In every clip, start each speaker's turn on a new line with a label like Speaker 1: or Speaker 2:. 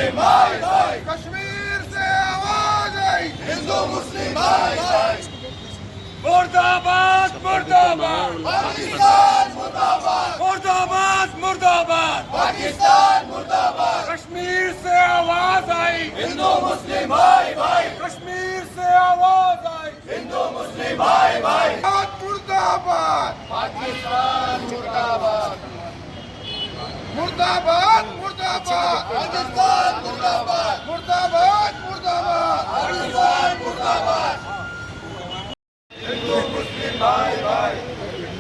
Speaker 1: मुस्लिम भाई भाई,
Speaker 2: कश्मीर से आवाज आई,
Speaker 1: हिंदू मुस्लिम भाई भाई,
Speaker 3: मुर्दाबाद मुर्दाबाद
Speaker 1: पाकिस्तान मुर्दाबाद,
Speaker 3: मुर्दाबाद मुर्दाबाद
Speaker 1: पाकिस्तान मुर्दाबाद,
Speaker 3: कश्मीर से आवाज आई,
Speaker 1: हिंदू मुस्लिम भाई भाई,
Speaker 3: कश्मीर से आवाज आई,
Speaker 1: हिंदू मुस्लिम भाई भाई,
Speaker 2: मुर्दाबाद
Speaker 1: पाकिस्तान मुर्दाबाद,
Speaker 2: मुर्दाबाद मुर्दाबाद
Speaker 1: पाकिस्तान मुर्दाबाद,
Speaker 2: मुर्दाबाद मुर्दाबाद
Speaker 1: पाकिस्तान मुर्दाबाद, हिंदू मुस्लिम भाई भाई,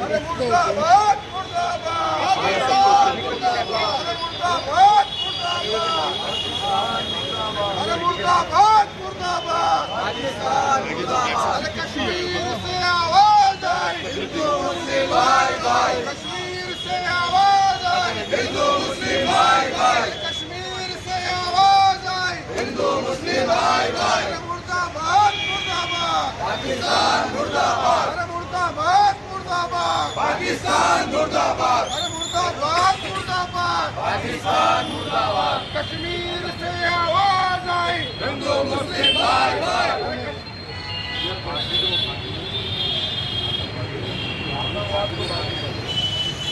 Speaker 2: अरे मुर्दाबाद मुर्दाबाद
Speaker 1: पाकिस्तान मुर्दाबाद,
Speaker 2: अरे मुर्दाबाद मुर्दाबाद अरे मुर्दाबाद मुर्दाबाद
Speaker 1: पाकिस्तान मुर्दाबाद,
Speaker 2: अरे कश्मीर से आवाज आई,
Speaker 1: हिंदू मुस्लिम भाई भाई,
Speaker 2: कश्मीर से आवाज आई,
Speaker 1: हिंदू मुस्लिम भाई भाई,
Speaker 2: कश्मीर से आवाज आई,
Speaker 1: हिंदू मुस्लिम भाई भाई,
Speaker 2: अरे मुर्दाबाद मुर्दाबाद
Speaker 1: पाकिस्तान मुर्दाबाद,
Speaker 2: अरे मुर्दाबाद मुर्दाबाद
Speaker 1: पाकिस्तान मुर्दाबाद,
Speaker 2: अरे मुर्दाबाद मुर्दाबाद
Speaker 1: पाकिस्तान मुर्दाबाद,
Speaker 2: कश्मीर से आवाज आई,
Speaker 1: हिंदू मुस्लिम भाई भाई,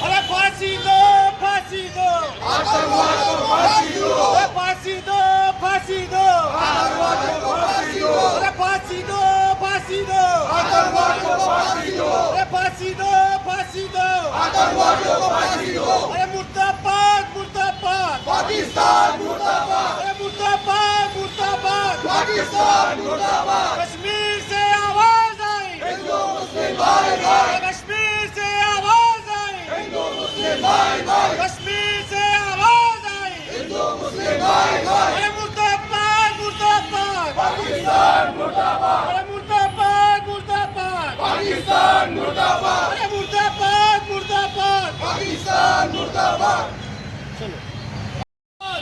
Speaker 3: अरे फांसी दो फांसी दो
Speaker 1: आतंकवाद को फांसी दो,
Speaker 3: अरे फांसी दो फांसी दो
Speaker 1: आतंकवाद को फांसी दो,
Speaker 3: अरे फांसी दो फांसी दो
Speaker 1: आतंकवाद को फांसी दो,
Speaker 3: अरे फांसी दो फांसी दो
Speaker 1: आतंकवाद को फांसी दो,
Speaker 3: अरे मुर्दाबाद मुर्दाबाद
Speaker 1: पाकिस्तान मुर्दाबाद,
Speaker 3: अरे मुर्दाबाद मुर्दाबाद
Speaker 1: पाकिस्तान मुर्दाबाद,
Speaker 3: कश्मीर से आवाज आई,
Speaker 1: हिंदू मुस्लिम भाई भाई,
Speaker 3: कश्मीर से आवाज आई,
Speaker 1: हिंदू मुस्लिम भाई भाई,
Speaker 3: कश्मीर से आवाज आई,
Speaker 1: हिंदू मुस्लिम भाई भाई,
Speaker 3: अरे मुर्दाबाद मुर्दाबाद
Speaker 1: पाकिस्तान मुर्दाबाद,
Speaker 3: अरे मुर्दाबाद मुर्दाबाद
Speaker 1: पाकिस्तान मुर्दाबाद,
Speaker 3: अरे मुर्दाबाद मुर्दाबाद
Speaker 1: पाकिस्तान मुर्दाबाद,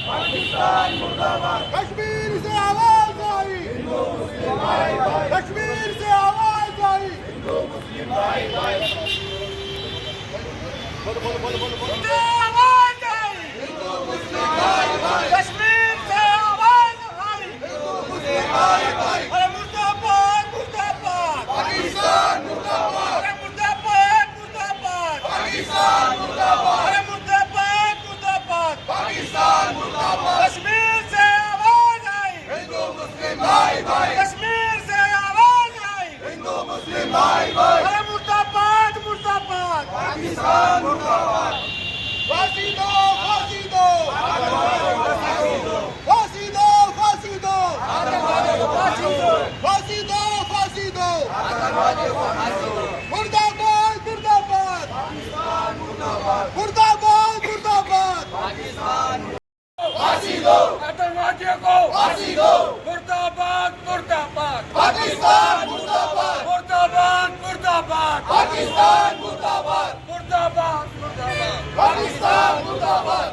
Speaker 1: पाकिस्तान मुर्दाबाद,
Speaker 2: कश्मीर से आवाज आई, कश्मीर से आवाज आई,
Speaker 3: आवाज आई, कश्मीर से आवाज आई, अरे मुर्दाबाद मुर्दाबाद
Speaker 1: पाकिस्तान मुर्दाबाद,
Speaker 3: अरे मुर्दाबाद मुर्दाबाद
Speaker 1: पाकिस्तान मुर्दाबाद,
Speaker 3: अरे मुर्दाबाद मुर्दाबाद
Speaker 1: पाकिस्तान मुर्दाबाद,
Speaker 3: कश्मीर से आवाज आई,
Speaker 1: हिंदू मुस्लिम भाई भाई,
Speaker 3: कश्मीर से आवाज आई,
Speaker 1: हिंदू मुस्लिम भाई भाई,
Speaker 3: अरे मुर्दाबाद मुर्दाबाद
Speaker 1: पाकिस्तान मुर्दाबाद,
Speaker 2: फांसी दो फांसी दो फांसी दो फांसी दो फांसी दो फांसी दो मुर्दाबाद मुर्दाबाद मुर्दाबाद मुर्दाबाद
Speaker 1: फांसी दो,
Speaker 3: आतंकवादियों को
Speaker 1: फांसी दो,
Speaker 3: मुर्दाबाद मुर्दाबाद
Speaker 1: पाकिस्तान मुर्दाबाद,
Speaker 3: मुर्दाबाद मुर्दाबाद
Speaker 1: पाकिस्तान मुर्दाबाद,
Speaker 3: मुर्दाबाद मुर्दाबाद
Speaker 1: पाकिस्तान मुर्दाबाद,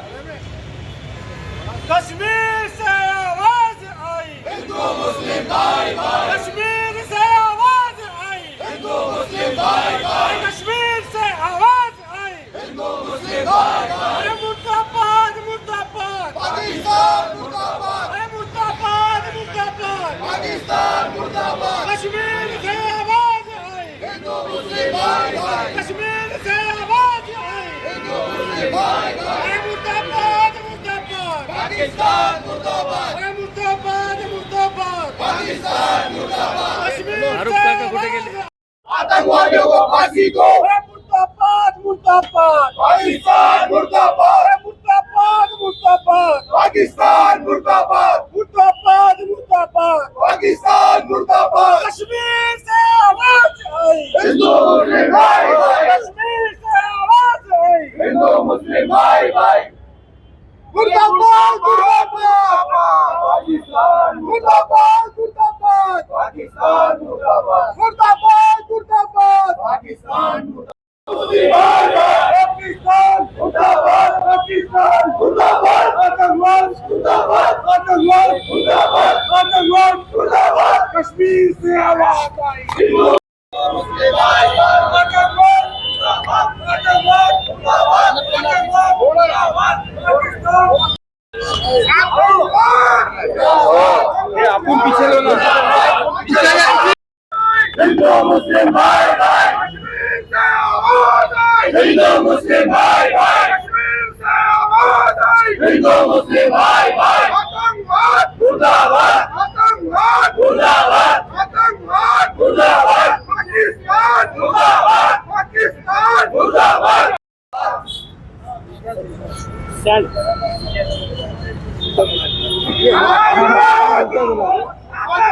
Speaker 3: कश्मीर से आवाज आई,
Speaker 1: हिंदू मुस्लिम भाई भाई,
Speaker 3: कश्मीर से आवाज आई,
Speaker 1: हिंदू मुस्लिम भाई भाई,
Speaker 3: कश्मीर से आवाज आई,
Speaker 1: हिंदू मुस्लिम भाई भाई,
Speaker 3: अरे मुर्दाबाद मुर्दाबाद
Speaker 1: पाकिस्तान मुर्दाबाद,
Speaker 3: अरे मुर्दाबाद मुर्दाबाद
Speaker 1: पाकिस्तान मुर्दाबाद,
Speaker 3: कश्मीर से आवाज आई,
Speaker 1: हिंदू मुस्लिम भाई भाई,
Speaker 3: कश्मीर से आवाज आई,
Speaker 1: हिंदू मुस्लिम भाई भाई,
Speaker 3: अरे मुर्दाबाद मुर्दाबाद
Speaker 1: पाकिस्तान मुर्दाबाद,
Speaker 3: अरे मुर्दाबाद मुर्दाबाद
Speaker 1: पाकिस्तान मुर्दाबाद,
Speaker 3: कश्मीर से आवाज आई,
Speaker 1: आतंकवादियों को फांसी दो,
Speaker 3: अरे मुर्दाबाद मुर्दाबाद
Speaker 1: पाकिस्तान मुर्दाबाद,
Speaker 3: अरे मुर्दाबाद मुर्दाबाद
Speaker 1: पाकिस्तान मुर्दाबाद,
Speaker 3: मुर्दाबाद मुर्दाबाद
Speaker 1: पाकिस्तान मुर्दाबाद,
Speaker 3: कश्मीर से आवाज आई,
Speaker 1: हिंदू मुस्लिम भाई भाई,
Speaker 3: कश्मीर से आवाज आई,
Speaker 1: हिंदू मुस्लिम भाई भाई,
Speaker 2: मुर्दाबाद मुर्दाबाद
Speaker 1: पाकिस्तान
Speaker 2: मुर्दाबाद मुर्दाबाद
Speaker 1: पाकिस्तान मुर्दाबाद,
Speaker 2: मुर्दाबाद मुर्दाबाद
Speaker 1: पाकिस्तान पाकिस्तान मुर्दाबाद, पाकिस्तान मुर्दाबाद,
Speaker 2: आतंकवाद
Speaker 1: मुर्दाबाद,
Speaker 2: आतंकवाद
Speaker 1: मुर्दाबाद,
Speaker 2: आतंकवाद
Speaker 1: मुर्दाबाद,
Speaker 2: कश्मीर से आवाज आई,
Speaker 1: हिंदू मुस्लिम भाई भाई,
Speaker 2: आतंकवाद
Speaker 1: मुर्दाबाद, मुर्दाबाद, मुर्दाबाद, मुर्दाबाद,
Speaker 2: पाकिस्तान अपन पीछे लो ना
Speaker 1: हिंदू मुस्लिम भाई भाई
Speaker 2: कश्मीर से आवाज आई
Speaker 1: हिंदू मुस्लिम भाई भाई
Speaker 2: कश्मीर से आवाज आई
Speaker 1: हिंदू मुस्लिम भाई भाई
Speaker 2: आतंकवाद
Speaker 1: मुर्दाबाद
Speaker 2: आतंकवाद
Speaker 1: मुर्दाबाद
Speaker 2: आतंकवाद
Speaker 1: मुर्दाबाद
Speaker 2: पाकिस्तान
Speaker 1: मुर्दाबाद
Speaker 2: पाकिस्तान
Speaker 1: मुर्दाबाद
Speaker 2: आतंकवाद आतंकवाद ISI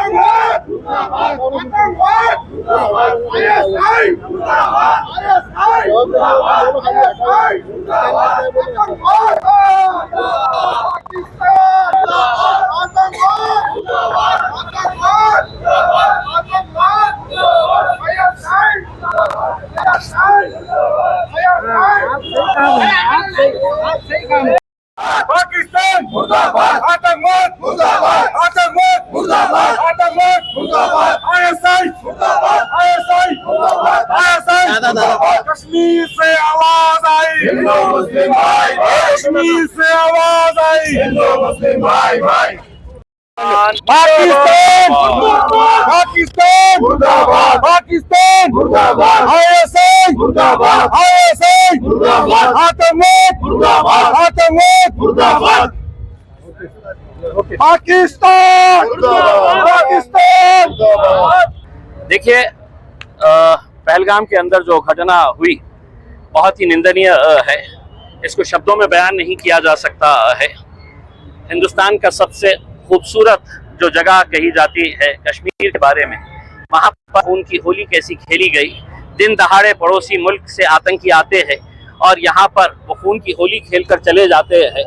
Speaker 2: पाकिस्तान
Speaker 1: मुर्दाबाद
Speaker 2: आतंकवाद
Speaker 1: मुर्दाबाद
Speaker 2: आतंकवाद
Speaker 1: मुर्दाबाद
Speaker 2: आतंकवाद
Speaker 1: मुर्दाबाद
Speaker 2: ISI
Speaker 1: मुर्दाबाद
Speaker 2: ISI
Speaker 1: मुर्दाबाद
Speaker 2: ISI कश्मीर से आवाज आई
Speaker 1: हिंदू मुस्लिम भाई भाई
Speaker 2: कश्मीर से आवाज आई
Speaker 1: हिंदू मुस्लिम भाई भाई
Speaker 2: पाकिस्तान पाकिस्तान
Speaker 1: मुर्दाबाद
Speaker 2: पाकिस्तान
Speaker 1: मुर्दाबाद
Speaker 2: ISI
Speaker 1: मुर्दाबाद
Speaker 2: ISI
Speaker 1: मुर्दाबाद
Speaker 2: आतंकवाद
Speaker 1: मुर्दाबाद
Speaker 2: आतंकवाद
Speaker 1: मुर्दाबाद
Speaker 2: पाकिस्तान पाकिस्तान
Speaker 4: देखिए, पहलगाम के अंदर जो घटना हुई बहुत ही निंदनीय है। इसको शब्दों में बयान नहीं किया जा सकता है। हिंदुस्तान का सबसे खूबसूरत जो जगह कही जाती है कश्मीर के बारे में, वहाँ पर खून की होली कैसी खेली गई। दिन दहाड़े पड़ोसी मुल्क से आतंकी आते हैं और यहाँ पर वो खून की होली खेलकर चले जाते हैं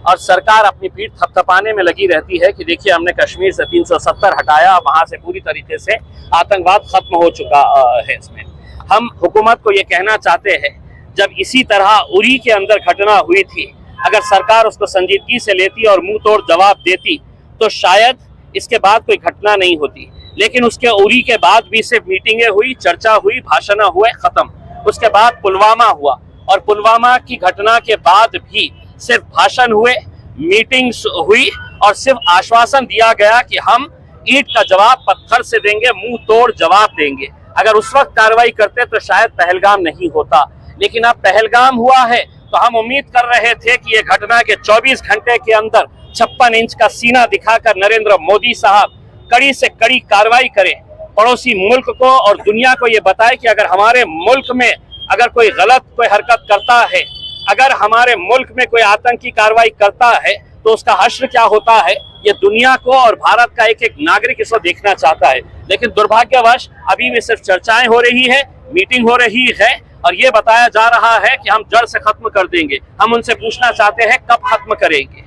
Speaker 4: और सरकार अपनी पीठ थपथपाने में लगी रहती है कि देखिए हमने कश्मीर से 370 हटाया, वहाँ से पूरी तरीके से आतंकवाद खत्म हो चुका है। इसमें हम हुकूमत को ये कहना चाहते हैं, जब इसी तरह उरी के अंदर घटना हुई थी, अगर सरकार उसको संजीदगी से लेती और मुंह तोड़ जवाब देती तो शायद इसके बाद कोई घटना नहीं होती। लेकिन उसके उरी के बाद भी सिर्फ मीटिंगें हुई, चर्चा हुई, भाषण हुए, खत्म। उसके बाद पुलवामा हुआ और पुलवामा की घटना के बाद भी सिर्फ भाषण हुए, मीटिंग्स हुई और सिर्फ आश्वासन दिया गया कि हम ईंट का जवाब पत्थर से देंगे, मुंह तोड़ जवाब देंगे। अगर उस वक्त कार्रवाई करते तो शायद पहलगाम नहीं होता। लेकिन अब पहलगाम हुआ है तो हम उम्मीद कर रहे थे कि ये घटना के 24 घंटे के अंदर 56 इंच का सीना दिखाकर नरेंद्र मोदी साहब कड़ी से कड़ी कार्रवाई करें, पड़ोसी मुल्क को और दुनिया को ये बताए कि अगर हमारे मुल्क में अगर कोई गलत कोई हरकत करता है, अगर हमारे मुल्क में कोई आतंकी कार्रवाई करता है तो उसका हश्र क्या होता है, ये दुनिया को और भारत का एक एक नागरिक इसको देखना चाहता है। लेकिन दुर्भाग्यवश अभी भी सिर्फ चर्चाएं हो रही है, मीटिंग हो रही है और ये बताया जा रहा है कि हम जड़ से खत्म कर देंगे। हम उनसे पूछना चाहते हैं कब खत्म करेंगे?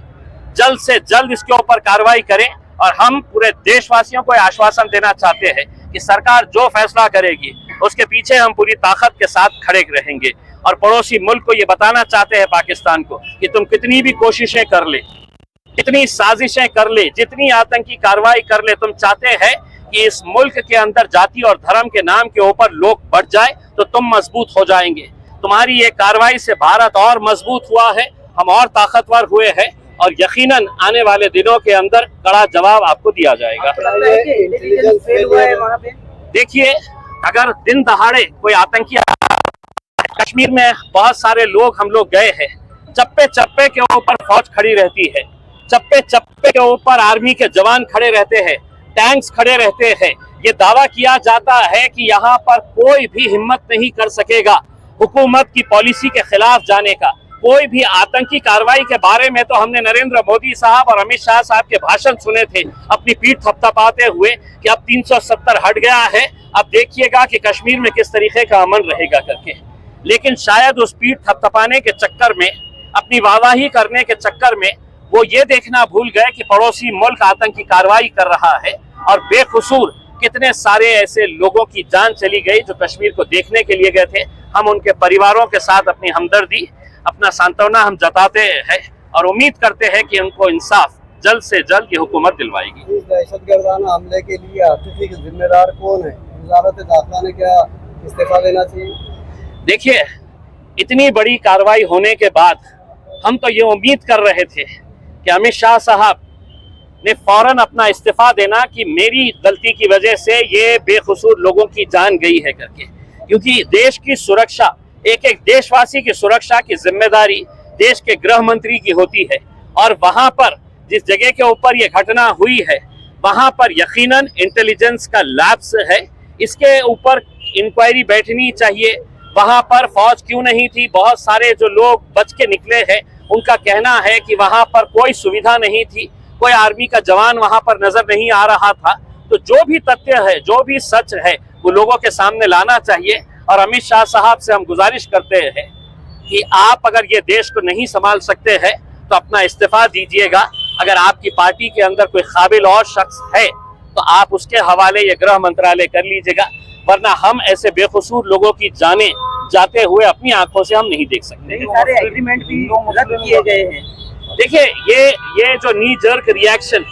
Speaker 4: जल्द से जल्द इसके ऊपर कार्रवाई करें और हम पूरे देशवासियों को आश्वासन देना चाहते हैं कि सरकार जो फैसला करेगी उसके पीछे हम पूरी ताकत के साथ खड़े रहेंगे। और पड़ोसी मुल्क को ये बताना चाहते हैं पाकिस्तान को कि तुम कितनी भी कोशिशें कर ले, कितनी साजिशें कर ले, जितनी आतंकी कार्रवाई कर ले, तुम चाहते हैं कि इस मुल्क के अंदर जाति और धर्म के नाम के ऊपर लोग बढ़ जाए तो तुम मजबूत हो जाएंगे। तुम्हारी ये कार्रवाई से भारत और मजबूत हुआ है, हम और ताकतवर हुए हैं और यकीनन आने वाले दिनों के अंदर कड़ा जवाब आपको दिया जाएगा। देखिए, अगर दिन दहाड़े कोई आतंकी, कश्मीर में बहुत सारे लोग हम लोग गए हैं, चप्पे चप्पे के ऊपर फौज खड़ी रहती है, चप्पे चप्पे के ऊपर आर्मी के जवान खड़े रहते हैं, टैंक्स खड़े रहते हैं। ये दावा किया जाता है कि यहाँ पर कोई भी हिम्मत नहीं कर सकेगा हुकूमत की पॉलिसी के खिलाफ जाने का। कोई भी आतंकी कार्रवाई के बारे में तो हमने नरेंद्र मोदी साहब और अमित शाह साहब के भाषण सुने थे, अपनी पीठ थपथपाते हुए कि अब 370 हट गया है, अब देखिएगा कि कश्मीर में किस तरीके का अमन रहेगा करके। लेकिन शायद उस पीठ थपथपाने के चक्कर में, अपनी वाहवाही करने के चक्कर में वो ये देखना भूल गए कि पड़ोसी मुल्क आतंकी कार्रवाई कर रहा है और बेकसूर कितने सारे ऐसे लोगों की जान चली गई जो कश्मीर को देखने के लिए गए थे। हम उनके परिवारों के साथ अपनी हमदर्दी, अपना सांत्वना हम जताते हैं और उम्मीद करते हैं कि उनको इंसाफ जल्द से जल्द ये हुकूमत दिलवाएगी।
Speaker 5: इस दहशतगर्दाना हमले के लिए आतिशी के जिम्मेदार कौन है? वजारत दाखिला ने क्या इस्तीफा देना चाहिए?
Speaker 4: देखिए, इतनी बड़ी कार्रवाई होने के बाद हम तो ये उम्मीद कर रहे थे कि अमित शाह साहब ने फौरन अपना इस्तीफा देना कि मेरी गलती की वजह से ये बेकसूर लोगों की जान गई है करके, क्योंकि देश की सुरक्षा, एक एक देशवासी की सुरक्षा की जिम्मेदारी देश के गृह मंत्री की होती है। और वहां पर जिस जगह के ऊपर ये घटना हुई है वहां पर यकीनन इंटेलिजेंस का लैप्स है, इसके ऊपर इंक्वायरी बैठनी चाहिए। वहां पर फौज क्यों नहीं थी? बहुत सारे जो लोग बच के निकले हैं उनका कहना है कि वहां पर कोई सुविधा नहीं थी, कोई आर्मी का जवान वहां पर नजर नहीं आ रहा था। तो जो भी तथ्य है, जो भी सच है, वो लोगों के सामने लाना चाहिए। और अमित शाह साहब से हम गुजारिश करते हैं कि आप अगर ये देश को नहीं संभाल सकते हैं तो अपना इस्तीफा दीजिएगा। अगर आपकी पार्टी के अंदर कोई काबिल और शख्स है तो आप उसके हवाले ये गृह मंत्रालय कर लीजिएगा, वरना हम ऐसे बेकसूर लोगों की जानें जाते हुए अपनी आंखों से हम नहीं देख सकते।
Speaker 5: सारे एग्रीमेंट भी रद्द किए गए हैं।
Speaker 4: देखिए, ये जो नी जर्क रिएक्शन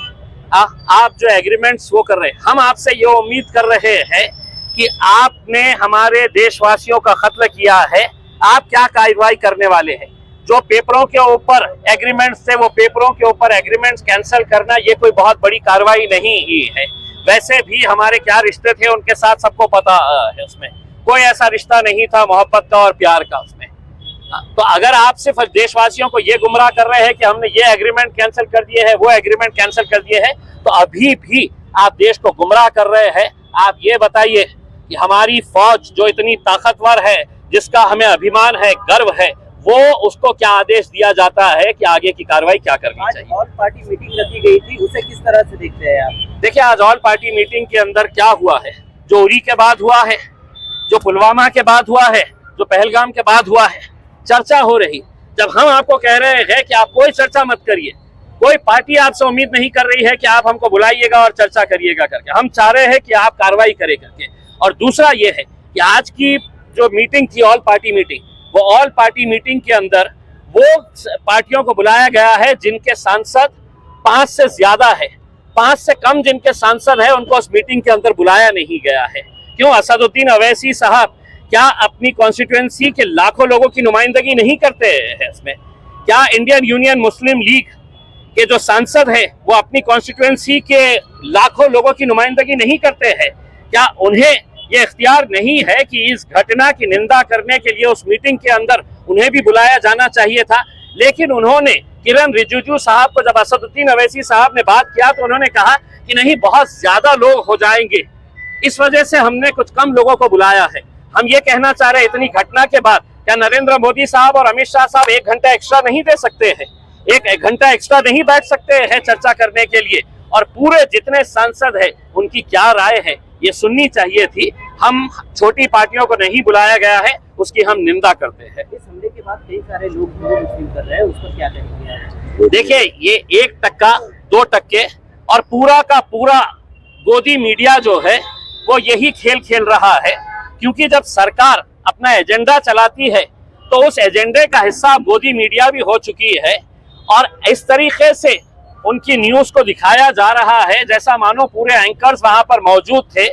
Speaker 4: आप जो एग्रीमेंट्स वो कर रहे हैं, हम आपसे ये उम्मीद कर रहे हैं कि आपने हमारे देशवासियों का कत्ल किया है, आप क्या कार्रवाई करने वाले हैं? जो पेपरों के ऊपर एग्रीमेंट्स थे वो पेपरों के ऊपर एग्रीमेंट्स कैंसिल करना ये कोई बहुत बड़ी कार्रवाई नहीं ही है। वैसे भी हमारे क्या रिश्ते थे उनके साथ सबको पता है, उसमें कोई ऐसा रिश्ता नहीं था मोहब्बत का और प्यार का उसमें। तो अगर आप सिर्फ देशवासियों को ये गुमराह कर रहे हैं कि हमने ये एग्रीमेंट कैंसिल कर दिए हैं, वो एग्रीमेंट कैंसिल कर दिए हैं, तो अभी भी आप देश को गुमराह कर रहे हैं। आप ये बताइए कि हमारी फौज जो इतनी ताकतवर है, जिसका हमें अभिमान है, गर्व है, वो उसको क्या आदेश दिया जाता है कि आगे की कार्रवाई क्या करनी चाहिए?
Speaker 5: ऑल पार्टी मीटिंग रखी गई थी, उसे किस तरह से देखते हैं आप?
Speaker 4: देखिए, आज ऑल पार्टी मीटिंग के अंदर क्या हुआ है, जो उरी के बाद हुआ है, जो पुलवामा के बाद हुआ है, जो पहलगाम के बाद हुआ है, चर्चा हो रही। जब हम आपको कह रहे हैं कि आप कोई चर्चा मत करिए, कोई पार्टी आपसे उम्मीद नहीं कर रही है कि आप हमको बुलाइएगा और चर्चा करिएगा करके, हम चाह रहे हैं कि आप कार्रवाई करें करके। और दूसरा ये है कि आज की जो मीटिंग थी ऑल पार्टी मीटिंग, वो ऑल पार्टी मीटिंग के अंदर वो पार्टियों को बुलाया गया है जिनके सांसद 5 से ज्यादा है, 5 से कम जिनके सांसद है उनको उस मीटिंग के अंदर बुलाया नहीं गया है। क्यों? असदुद्दीन अवैसी साहब क्या अपनी कॉन्स्टिट्यूएंसी के लाखों लोगों की नुमाइंदगी नहीं करते हैं इसमें? क्या इंडियन यूनियन मुस्लिम लीग के जो सांसद है वो अपनी कॉन्स्टिट्यूएंसी के लाखों लोगों की नुमाइंदगी नहीं करते हैं? क्या उन्हें ये इख्तियार नहीं है कि इस घटना की निंदा करने के लिए उस मीटिंग के अंदर उन्हें भी बुलाया जाना चाहिए था? लेकिन उन्होंने, किरण रिजिजू साहब को जब असदुद्दीन अवैसी साहब ने बात किया तो उन्होंने कहा कि नहीं, बहुत ज्यादा लोग हो जाएंगे, इस वजह से हमने कुछ कम लोगों को बुलाया है। हम ये कहना चाह रहे हैं, इतनी घटना के बाद क्या नरेंद्र मोदी साहब और अमित शाह साहब 1 घंटा एक्स्ट्रा नहीं दे सकते हैं? एक घंटा एक्स्ट्रा नहीं बैठ सकते हैं चर्चा करने के लिए? और पूरे जितने सांसद हैं उनकी क्या राय है ये सुननी चाहिए थी। हम छोटी पार्टियों को नहीं बुलाया गया है, उसकी हम निंदा करते हैं।
Speaker 5: इस हमले के बाद कई सारे लोग मुस्लिम कर रहे हैं, उस पर क्या कहेंगे?
Speaker 4: देखिए, ये 1%, 2% और पूरा का पूरा गोदी मीडिया जो है वो यही खेल खेल रहा है। क्योंकि जब सरकार अपना एजेंडा चलाती है तो उस एजेंडे का हिस्सा गोदी मीडिया भी हो चुकी है और इस तरीके से उनकी न्यूज को दिखाया जा रहा है जैसा मानो पूरे एंकर्स वहां पर मौजूद थे।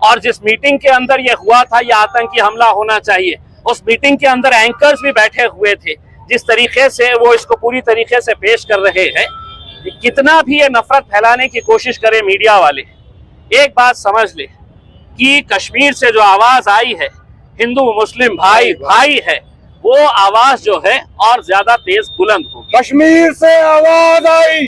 Speaker 4: और जिस मीटिंग के अंदर ये हुआ था, ये आतंकी हमला होना चाहिए, उस मीटिंग के अंदर एंकर्स भी बैठे हुए थे। जिस तरीके से वो इसको पूरी तरीके से पेश कर रहे हैं, कितना भी ये नफरत फैलाने की कोशिश करे मीडिया वाले, एक बात समझ ले कि कश्मीर से जो आवाज आई है, हिंदू मुस्लिम भाई भाई है, वो आवाज जो है और ज्यादा तेज बुलंद होगी।
Speaker 2: कश्मीर से आवाज आई।